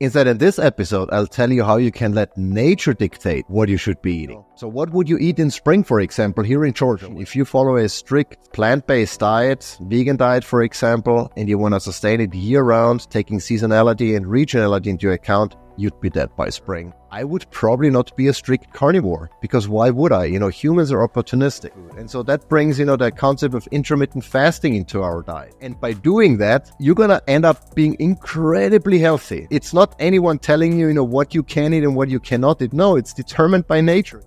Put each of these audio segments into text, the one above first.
Instead, in this episode, I'll tell you how you can let nature dictate what you should be eating. So what would you eat in spring, for example, here in Georgia? If you follow a strict plant-based diet, vegan diet, for example, and you want to sustain it year-round, taking seasonality and regionality into account, you'd be dead by spring. I would probably not be a strict carnivore, because why would I? Humans are opportunistic. And so that brings, the concept of intermittent fasting into our diet. And by doing that, you're going to end up being incredibly healthy. It's not anyone telling you, what you can eat and what you cannot eat. No, it's determined by nature.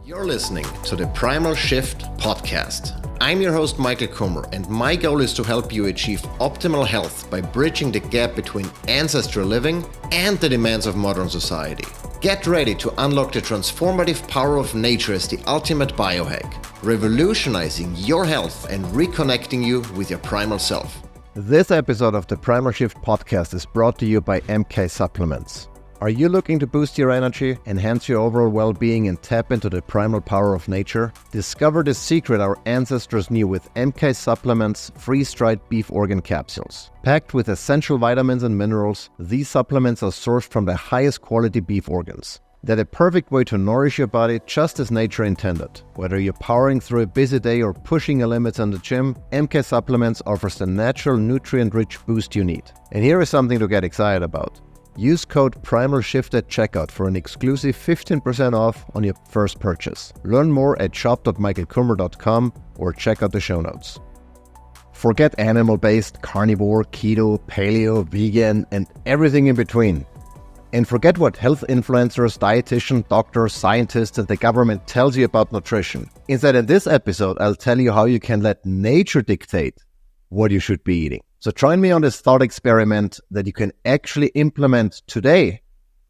You're listening to the Primal Shift podcast. I'm your host, Michael Kummer, and my goal is to help you achieve optimal health by bridging the gap between ancestral living and the demands of modern society. Get ready to unlock the transformative power of nature as the ultimate biohack, revolutionizing your health and reconnecting you with your primal self. This episode of the Primal Shift podcast is brought to you by MK Supplements. Are you looking to boost your energy, enhance your overall well-being, and tap into the primal power of nature? Discover the secret our ancestors knew with MK Supplements freeze-dried beef organ capsules. Packed with essential vitamins and minerals, these supplements are sourced from the highest quality beef organs. They're the perfect way to nourish your body just as nature intended. Whether you're powering through a busy day or pushing your limits in the gym, MK Supplements offers the natural, nutrient-rich boost you need. And here is something to get excited about. Use code PRIMALSHIFT at checkout for an exclusive 15% off on your first purchase. Learn more at shop.michaelkummer.com or check out the show notes. Forget animal-based, carnivore, keto, paleo, vegan, and everything in between. And forget what health influencers, dietitians, doctors, scientists, and the government tells you about nutrition. Instead, in this episode, I'll tell you how you can let nature dictate what you should be eating. So join me on this thought experiment that you can actually implement today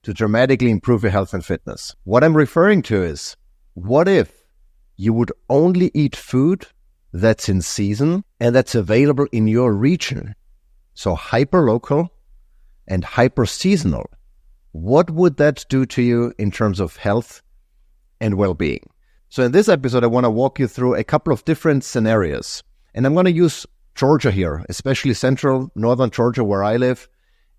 to dramatically improve your health and fitness. What I'm referring to is, what if you would only eat food that's in season and that's available in your region? So hyperlocal and hyperseasonal. What would that do to you in terms of health and well-being? So in this episode, I want to walk you through a couple of different scenarios. And I'm going to use Georgia here, especially central, northern Georgia where I live,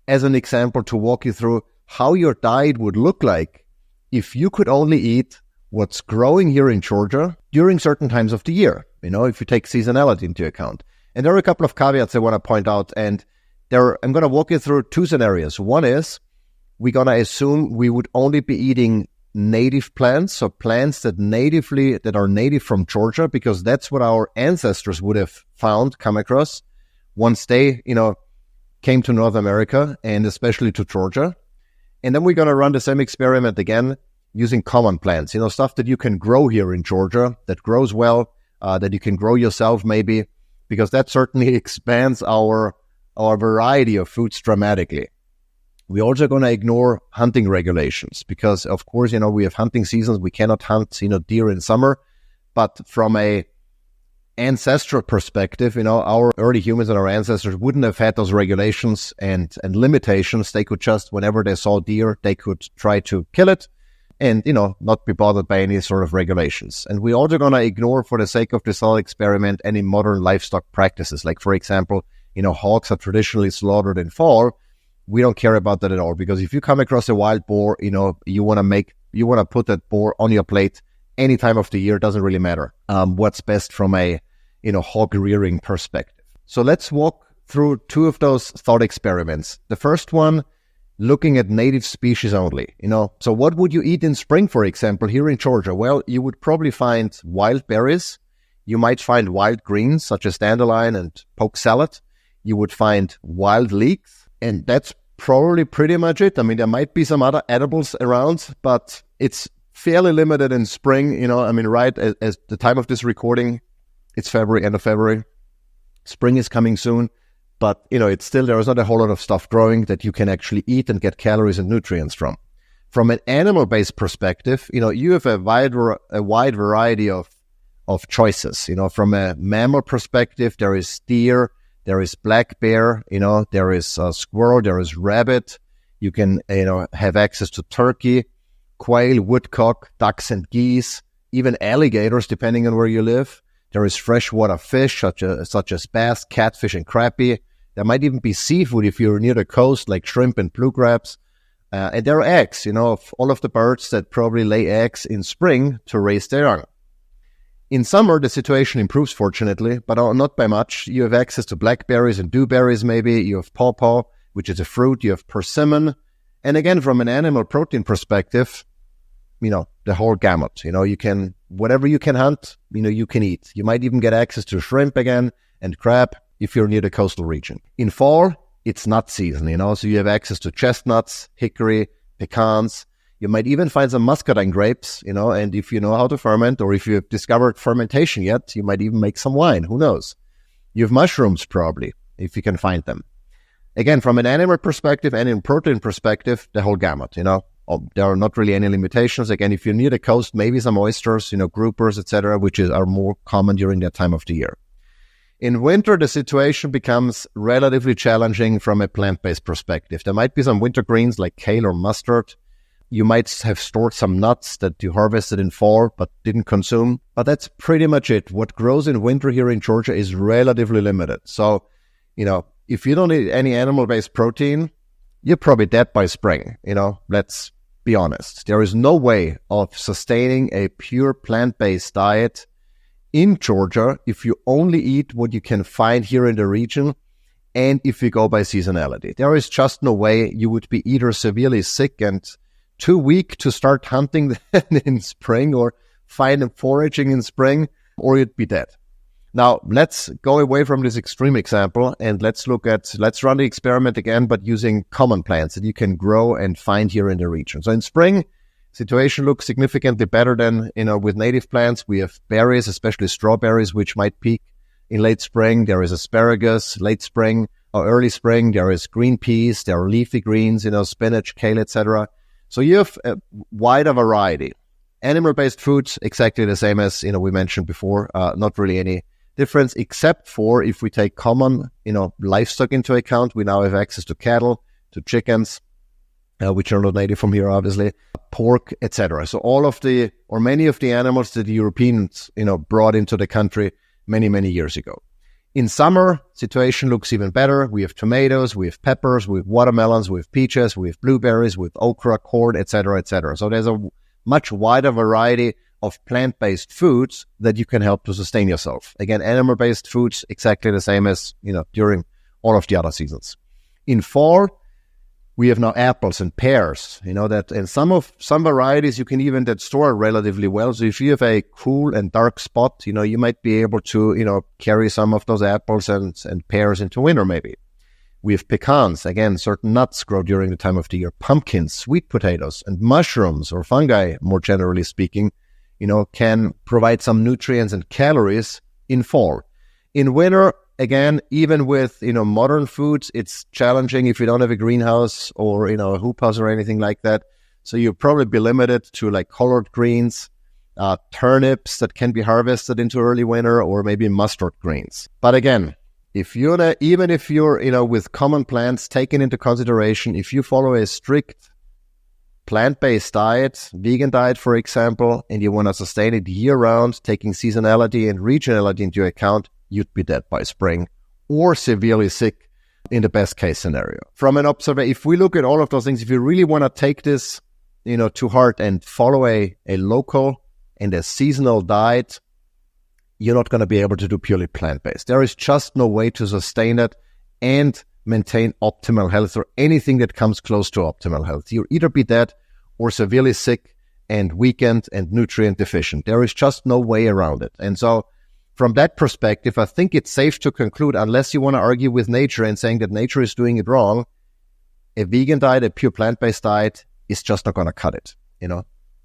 as an example to walk you through how your diet would look like if you could only eat what's growing here in Georgia during certain times of the year, if you take seasonality into account. And there are a couple of caveats I want to point out, and I'm going to walk you through two scenarios. One is we're going to assume we would only be eating native plants, so plants that are native from Georgia, because that's what our ancestors would have come across once they, came to North America and especially to Georgia. And then we're going to run the same experiment again using common plants, stuff that you can grow here in Georgia, that grows well, that you can grow yourself maybe, because that certainly expands our variety of foods dramatically. We're also going to ignore hunting regulations because, of course, we have hunting seasons. We cannot hunt, deer in summer. But from a ancestral perspective, our early humans and our ancestors wouldn't have had those regulations and limitations. They could just, whenever they saw deer, they could try to kill it and, not be bothered by any sort of regulations. And we're also going to ignore, for the sake of this whole experiment, any modern livestock practices. Like, for example, hogs are traditionally slaughtered in fall. We don't care about that at all, because if you come across a wild boar, you want to put that boar on your plate any time of the year. It doesn't really matter what's best from a hog rearing perspective. So let's walk through two of those thought experiments. The first one, looking at native species only. So what would you eat in spring, for example, here in Georgia? Well, you would probably find wild berries. You might find wild greens such as dandelion and poke salad. You would find wild leeks. And that's probably pretty much it. There might be some other edibles around, but it's fairly limited in spring. Right as the time of this recording, it's February, end of February. Spring is coming soon, but, it's still, there is not a whole lot of stuff growing that you can actually eat and get calories and nutrients from. From an animal-based perspective, you have a wide variety of choices. From a mammal perspective, there is deer, there is black bear, there is squirrel, there is rabbit. You can, have access to turkey, quail, woodcock, ducks and geese, even alligators, depending on where you live. There is freshwater fish, such as bass, catfish, and crappie. There might even be seafood if you're near the coast, like shrimp and blue crabs. And there are eggs, of all of the birds that probably lay eggs in spring to raise their young. In summer, the situation improves, fortunately, but not by much. You have access to blackberries and dewberries, maybe. You have pawpaw, which is a fruit. You have persimmon. And again, from an animal protein perspective, the whole gamut. Whatever you can hunt, you can eat. You might even get access to shrimp again and crab if you're near the coastal region. In fall, it's nut season, so you have access to chestnuts, hickory, pecans. You might even find some muscadine grapes, and if you know how to ferment, or if you have discovered fermentation yet, you might even make some wine. Who knows? You have mushrooms probably, if you can find them. Again, from an animal perspective and in protein perspective, the whole gamut, there are not really any limitations. Again, if you're near the coast, maybe some oysters, groupers, etc., which are more common during that time of the year. In winter, the situation becomes relatively challenging from a plant-based perspective. There might be some winter greens like kale or mustard. You might have stored some nuts that you harvested in fall but didn't consume. But that's pretty much it. What grows in winter here in Georgia is relatively limited. So, if you don't eat any animal-based protein, you're probably dead by spring. Let's be honest. There is no way of sustaining a pure plant-based diet in Georgia if you only eat what you can find here in the region and if you go by seasonality. There is just no way. You would be either severely sick and too weak to start hunting in spring or find foraging in spring, or you'd be dead. Now, let's go away from this extreme example and let's run the experiment again, but using common plants that you can grow and find here in the region. So in spring, situation looks significantly better than, with native plants. We have berries, especially strawberries, which might peak in late spring. There is asparagus, late spring or early spring. There is green peas. There are leafy greens, spinach, kale, etc. So you have a wider variety. Animal-based foods, exactly the same as, we mentioned before, not really any difference, except for if we take common, livestock into account. We now have access to cattle, to chickens, which are not native from here, obviously, pork, etc. So many of the animals that the Europeans, brought into the country many, many years ago. In summer, situation looks even better. We have tomatoes, we have peppers, we have watermelons, we have peaches, we have blueberries, we have okra, corn, etc., etc. So there's a much wider variety of plant-based foods that you can help to sustain yourself. Again, animal-based foods, exactly the same as, during all of the other seasons. In fall, we have now apples and pears, that, and some varieties you can even that store relatively well. So if you have a cool and dark spot, you might be able to, carry some of those apples and pears into winter maybe. We have pecans. Again, certain nuts grow during the time of the year. Pumpkins, sweet potatoes, and mushrooms or fungi, more generally speaking, can provide some nutrients and calories in fall. In winter, again, even with, modern foods, it's challenging if you don't have a greenhouse or, a hoop house or anything like that. So you'll probably be limited to like collard greens, turnips that can be harvested into early winter, or maybe mustard greens. But again, even if you're, with common plants taken into consideration, if you follow a strict plant-based diet, vegan diet, for example, and you want to sustain it year-round, taking seasonality and regionality into account, you'd be dead by spring or severely sick in the best case scenario. From an observation, if we look at all of those things, if you really want to take this, to heart and follow a local and a seasonal diet, you're not going to be able to do purely plant-based. There is just no way to sustain it and maintain optimal health or anything that comes close to optimal health. You'll either be dead or severely sick and weakened and nutrient deficient. There is just no way around it. And so from that perspective, I think it's safe to conclude, unless you want to argue with nature and saying that nature is doing it wrong, a vegan diet, a pure plant-based diet is just not going to cut it,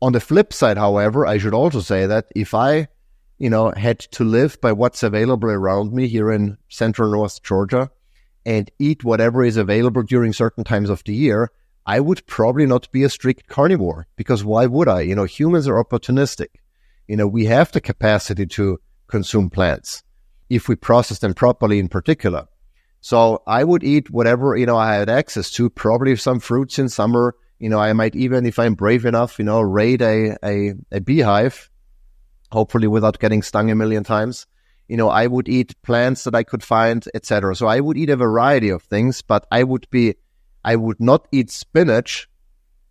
On the flip side, however, I should also say that if I, had to live by what's available around me here in central North Georgia and eat whatever is available during certain times of the year, I would probably not be a strict carnivore, because why would I? Humans are opportunistic. We have the capacity to consume plants if we process them properly in particular. So I would eat whatever, I had access to, probably some fruits in summer. I might even, if I'm brave enough, raid a beehive, hopefully without getting stung a million times. I would eat plants that I could find, etc. So I would eat a variety of things, but I would not eat spinach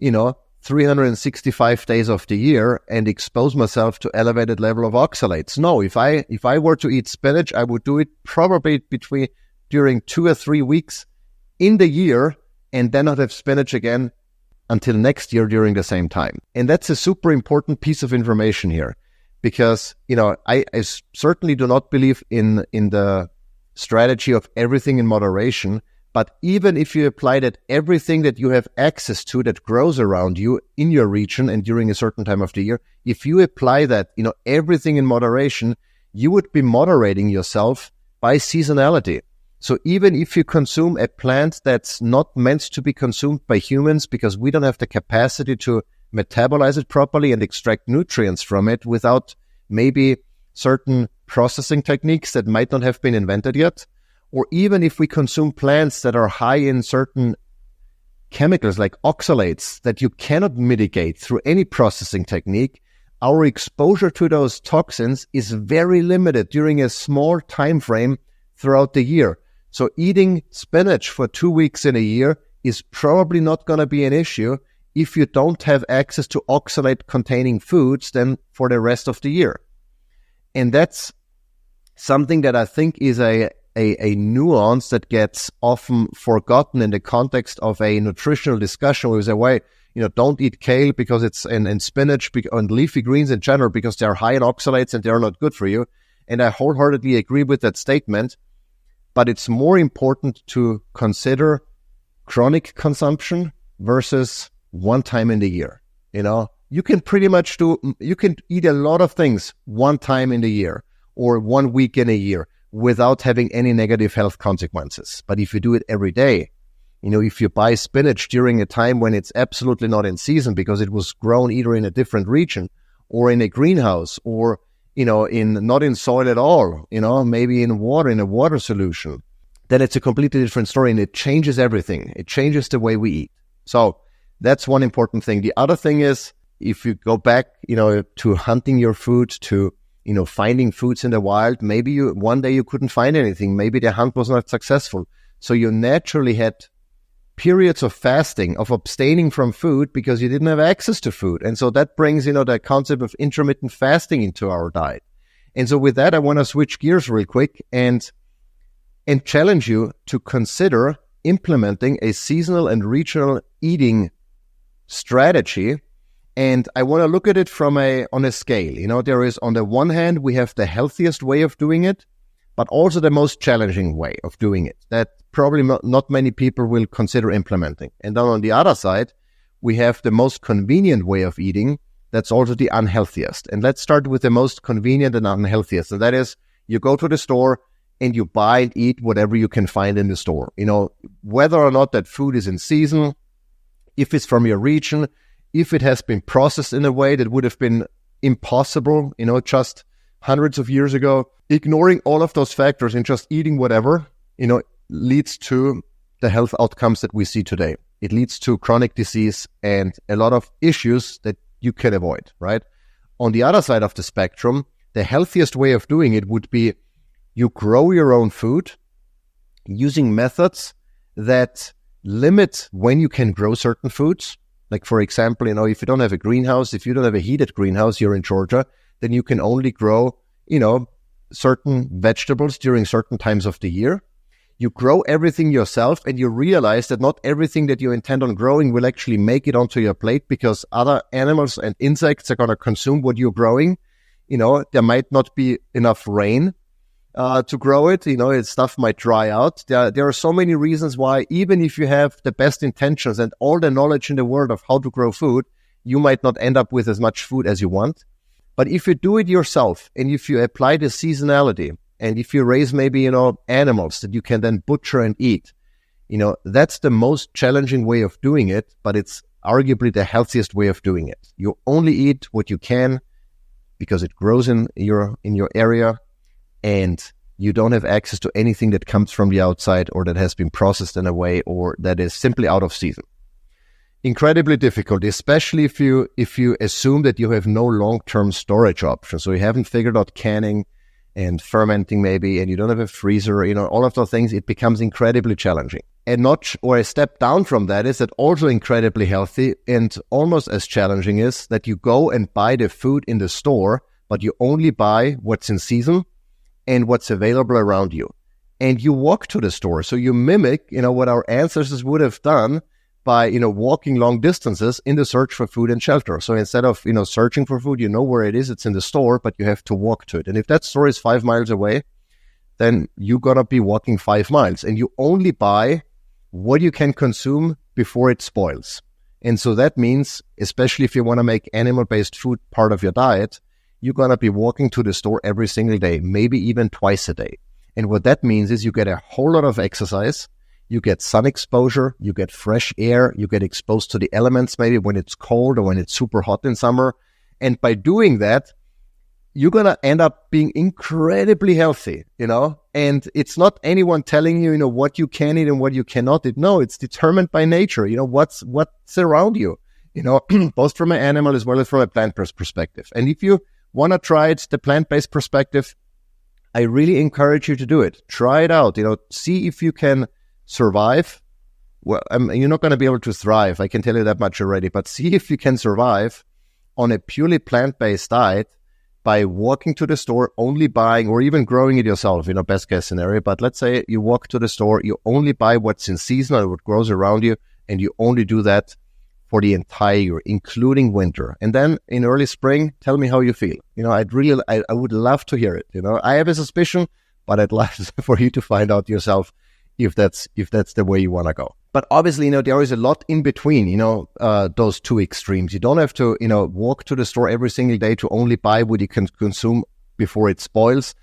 365 days of the year and expose myself to elevated level of oxalates. No, if I were to eat spinach, I would do it probably during 2 or 3 weeks in the year, and then not have spinach again until next year during the same time. And that's a super important piece of information here, because I certainly do not believe in the strategy of everything in moderation. But even if you apply that everything that you have access to that grows around you in your region and during a certain time of the year, if you apply that, everything in moderation, you would be moderating yourself by seasonality. So even if you consume a plant that's not meant to be consumed by humans because we don't have the capacity to metabolize it properly and extract nutrients from it without maybe certain processing techniques that might not have been invented yet, or even if we consume plants that are high in certain chemicals like oxalates that you cannot mitigate through any processing technique, our exposure to those toxins is very limited during a small time frame throughout the year. So eating spinach for 2 weeks in a year is probably not going to be an issue if you don't have access to oxalate-containing foods then for the rest of the year. And that's something that I think is a nuance that gets often forgotten in the context of a nutritional discussion where we say, well, don't eat kale because it's and spinach and leafy greens in general because they're high in oxalates and they're not good for you. And I wholeheartedly agree with that statement. But it's more important to consider chronic consumption versus one time in the year. You can pretty much you can eat a lot of things one time in the year or 1 week in a year without having any negative health consequences. But if you do it every day, if you buy spinach during a time when it's absolutely not in season because it was grown either in a different region or in a greenhouse or not in soil at all, maybe in a water solution, then it's a completely different story and it changes everything. It changes the way we eat. So that's one important thing. The other thing is, if you go back, to hunting your food, to, finding foods in the wild, maybe one day you couldn't find anything. Maybe the hunt was not successful. So you naturally had periods of fasting, of abstaining from food because you didn't have access to food. And so that brings, the concept of intermittent fasting into our diet. And so with that, I want to switch gears real quick and challenge you to consider implementing a seasonal and regional eating strategy. And I want to look at it on a scale. There is, on the one hand, we have the healthiest way of doing it, but also the most challenging way of doing it that probably not many people will consider implementing. And then on the other side, we have the most convenient way of eating that's also the unhealthiest. And let's start with the most convenient and unhealthiest. And that is, you go to the store and you buy and eat whatever you can find in the store. Whether or not that food is in season, if it's from your region, if it has been processed in a way that would have been impossible, just hundreds of years ago, ignoring all of those factors and just eating whatever, leads to the health outcomes that we see today. It leads to chronic disease and a lot of issues that you can avoid, right? On the other side of the spectrum, the healthiest way of doing it would be you grow your own food using methods that limit when you can grow certain foods. Like, for example, if you don't have a greenhouse, if you don't have a heated greenhouse, you're in Georgia, then you can only grow, certain vegetables during certain times of the year. You grow everything yourself and you realize that not everything that you intend on growing will actually make it onto your plate because other animals and insects are going to consume what you're growing. There might not be enough rain to grow it. Stuff might dry out. There are so many reasons why, even if you have the best intentions and all the knowledge in the world of how to grow food, you might not end up with as much food as you want. But if you do it yourself and if you apply the seasonality and if you raise maybe, animals that you can then butcher and eat, that's the most challenging way of doing it, but it's arguably the healthiest way of doing it. You only eat what you can because it grows in your area, and you don't have access to anything that comes from the outside or that has been processed in a way or that is simply out of season. Incredibly difficult, especially if you assume that you have no long-term storage options. So you haven't figured out canning and fermenting maybe, and you don't have a freezer, all of those things. It becomes incredibly challenging. a notch or a step down from that is that also incredibly healthy and almost as challenging is that you go and buy the food in the store, but you only buy what's in season and what's available around you. And you walk to the store. So you mimic, what our ancestors would have done by, walking long distances in the search for food and shelter. So instead of, searching for food, you know where it is, it's in the store, but you have to walk to it. And if that store is 5 miles away, then you're going to be walking 5 miles and you only buy what you can consume before it spoils. And so that means, especially if you want to make animal-based food part of your diet, you're going to be walking to the store every single day, maybe even twice a day. And what that means is you get a whole lot of exercise, you get sun exposure, you get fresh air, you get exposed to the elements maybe when it's cold or when it's super hot in summer. And by doing that, you're going to end up being incredibly healthy, and it's not anyone telling you, what you can eat and what you cannot eat. No, it's determined by nature, what's around you, both from an animal as well as from a plant-based perspective. And if you want to try it, the plant-based perspective, I really encourage you to do it. Try it out, see if you can survive. Well, you're not going to be able to thrive, I can tell you that much already, but see if you can survive on a purely plant-based diet by walking to the store, only buying or even growing it yourself, best case scenario. But let's say you walk to the store, you only buy what's in season or what grows around you, and you only do that for the entire year, including winter. And then in early spring, tell me how you feel. I would love to hear it. I have a suspicion, but I'd love for you to find out yourself if that's the way you want to go. But obviously, there is a lot in between, those two extremes. You don't have to, walk to the store every single day to only buy what you can consume before it spoils.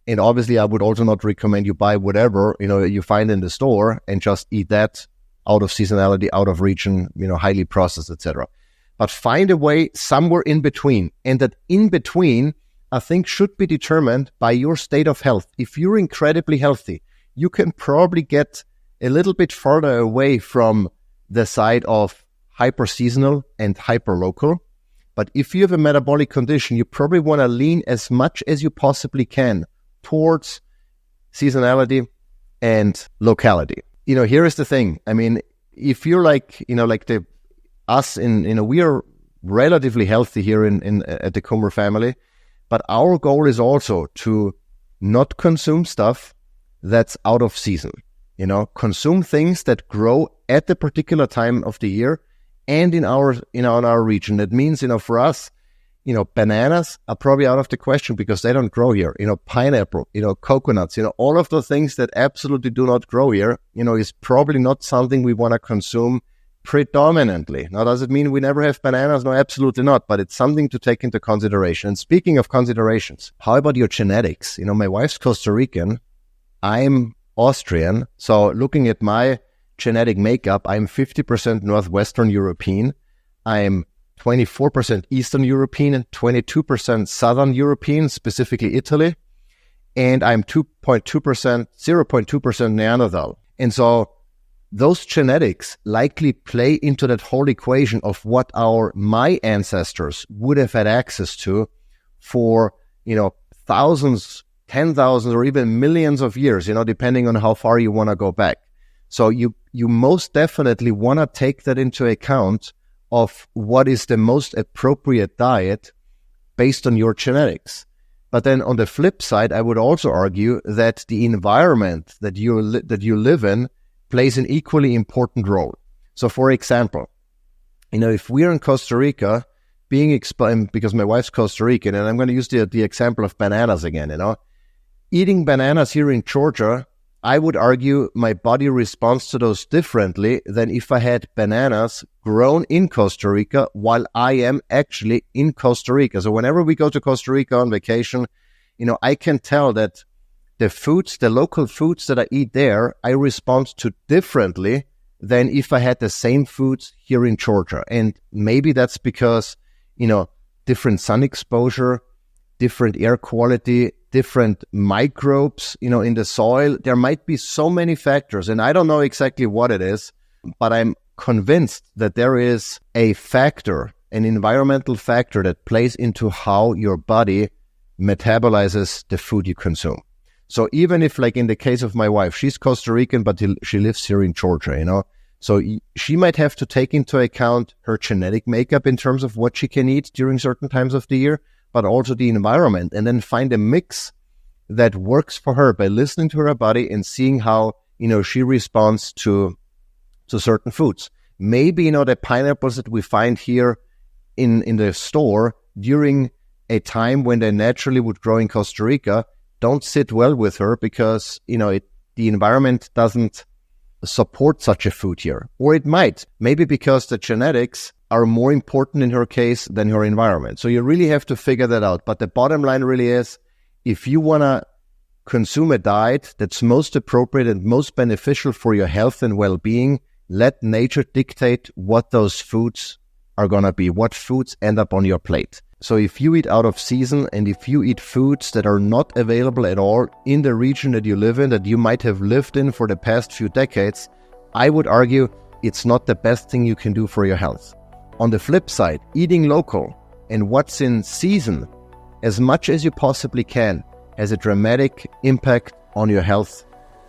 And obviously, I would also not recommend you buy whatever, you find in the store and just eat that out of seasonality, out of region, highly processed, etc. But find a way somewhere in between. And that in between, I think, should be determined by your state of health. If you're incredibly healthy, you can probably get a little bit further away from the side of hyperseasonal and hyperlocal. But if you have a metabolic condition, you probably want to lean as much as you possibly can towards seasonality and locality. Here is the thing. I mean, if you're like us we are relatively healthy here at the Kummer family, but our goal is also to not consume stuff that's out of season. Consume things that grow at the particular time of the year and in our region. That means, for us, bananas are probably out of the question because they don't grow here. Pineapple, coconuts, all of those things that absolutely do not grow here, is probably not something we want to consume predominantly. Now, does it mean we never have bananas? No, absolutely not. But it's something to take into consideration. And speaking of considerations, how about your genetics? My wife's Costa Rican. I'm Austrian. So looking at my genetic makeup, I'm 50% Northwestern European. I'm 24% Eastern European and 22% Southern European, specifically Italy. And I'm 0.2% Neanderthal. And so those genetics likely play into that whole equation of what my ancestors would have had access to for, thousands, 10,000 or even millions of years, depending on how far you want to go back. So you most definitely want to take that into account of what is the most appropriate diet based on your genetics. But then on the flip side, I would also argue that the environment that you live in plays an equally important role. So for example, if we're in Costa Rica, being exposed, because my wife's Costa Rican, and I'm going to use the example of bananas again, eating bananas here in Georgia, I would argue my body responds to those differently than if I had bananas grown in Costa Rica while I am actually in Costa Rica. So whenever we go to Costa Rica on vacation, I can tell that the local foods that I eat there, I respond to differently than if I had the same foods here in Georgia. And maybe that's because, different sun exposure, different air quality, different microbes, in the soil. There might be so many factors, and I don't know exactly what it is, but I'm convinced that there is a factor, an environmental factor that plays into how your body metabolizes the food you consume. So even if, like in the case of my wife, she's Costa Rican, but she lives here in Georgia, So she might have to take into account her genetic makeup in terms of what she can eat during certain times of the year, but also the environment, and then find a mix that works for her by listening to her body and seeing how, she responds to certain foods. Maybe, the pineapples that we find here in the store during a time when they naturally would grow in Costa Rica don't sit well with her because, the environment doesn't support such a food here. Or it might, maybe because the genetics are more important in her case than her environment. So you really have to figure that out. But the bottom line really is, if you want to consume a diet that's most appropriate and most beneficial for your health and well-being, let nature dictate what those foods are going to be, what foods end up on your plate. So if you eat out of season and if you eat foods that are not available at all in the region that you live in, that you might have lived in for the past few decades, I would argue it's not the best thing you can do for your health. On the flip side, eating local and what's in season as much as you possibly can has a dramatic impact on your health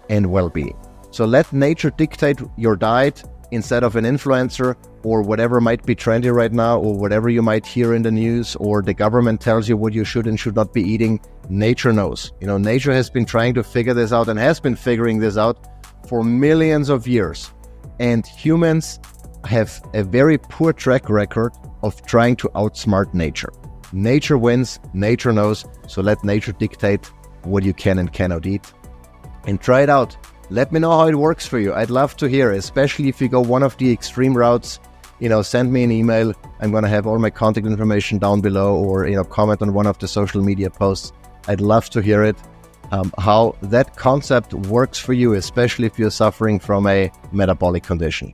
and well-being. So let nature dictate your diet instead of an influencer or whatever might be trendy right now, or whatever you might hear in the news, or the government tells you what you should and should not be eating. Nature knows. Nature has been trying to figure this out and has been figuring this out for millions of years. And humans have a very poor track record of trying to outsmart nature. Nature wins, nature knows, so let nature dictate what you can and cannot eat. And try it out. Let me know how it works for you. I'd love to hear, especially if you go one of the extreme routes. Send me an email. I'm going to have all my contact information down below, or, comment on one of the social media posts. I'd love to hear it, how that concept works for you, especially if you're suffering from a metabolic condition.